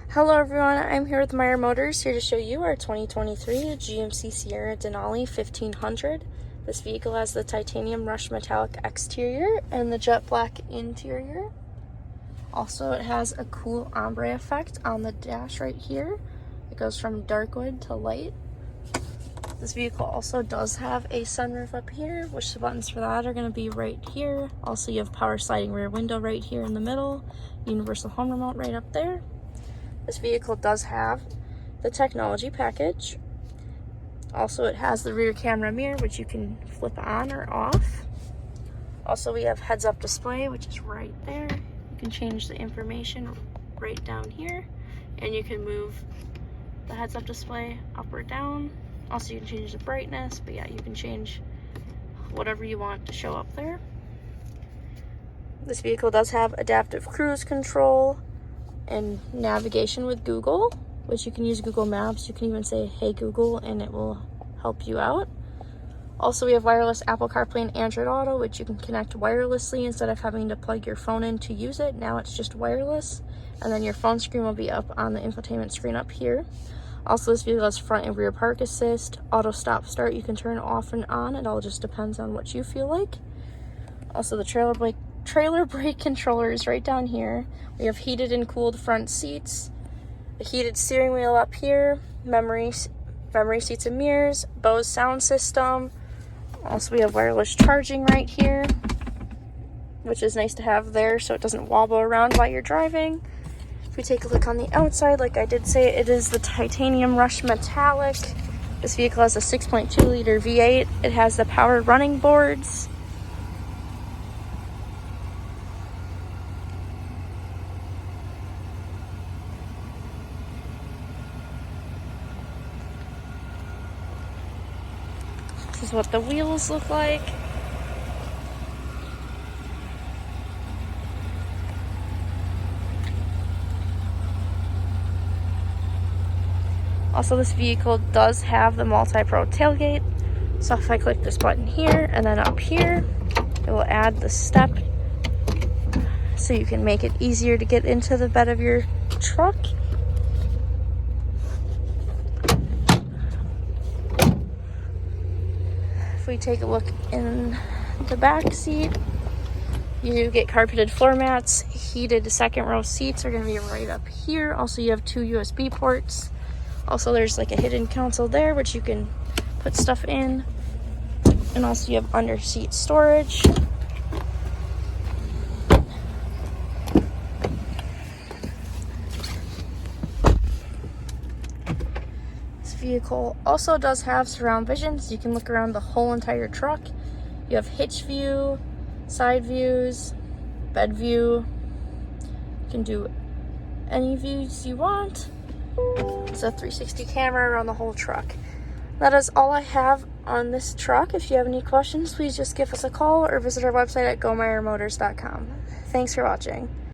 Hello everyone, I'm here with Meyer Motors, here to show you our 2023 GMC Sierra Denali 1500. This vehicle has the titanium brushed metallic exterior and the jet black interior. Also, it has a cool ombre effect on the dash right here. It goes from dark wood to light. This vehicle also does have a sunroof up here, which the buttons for that are going to be right here. Also, you have power sliding rear window right here in the middle, universal home remote right up there. This vehicle does have the technology package. Also, it has the rear camera mirror, which you can flip on or off. Also, we have heads-up display, which is right there. You can change the information right down here, and you can move the heads-up display up or down. Also, you can change the brightness, but yeah, you can change whatever you want to show up there. This vehicle does have adaptive cruise control and navigation with Google, which you can use Google Maps. You can even say, "Hey Google," and it will help you out. Also, we have wireless Apple CarPlay and Android Auto, which you can connect wirelessly instead of having to plug your phone in to use it. Now it's just wireless, and then your phone screen will be up on the infotainment screen up here. Also, this vehicle has front and rear park assist, auto stop start. You can turn off and on. It all just depends on what you feel like. Also, the trailer brake controller is right down here. We have heated and cooled front seats, a heated steering wheel up here, memory seats and mirrors, Bose sound system. Also, we have wireless charging right here, which is nice to have there so it doesn't wobble around while you're driving. If we take a look on the outside, like I did say, it is the titanium brushed metallic. This vehicle has a 6.2 liter V8. It has the power running boards. This is what the wheels look like. Also, this vehicle does have the multi-pro tailgate. So if I click this button here and then up here, it will add the step so you can make it easier to get into the bed of your truck. If we take a look in the back seat, you do get carpeted floor mats. Heated second row seats are going to be right up here. Also, you have 2 USB ports. Also, there's like a hidden console there, which you can put stuff in. And also, you have under seat storage. Vehicle also does have surround vision, so you can look around the whole entire truck. You have hitch view, side views, bed view. You can do any views you want. It's a 360 camera around the whole truck. That is all I have on this truck. If you have any questions, please just give us a call or visit our website at gomeyermotors.com. Thanks for watching.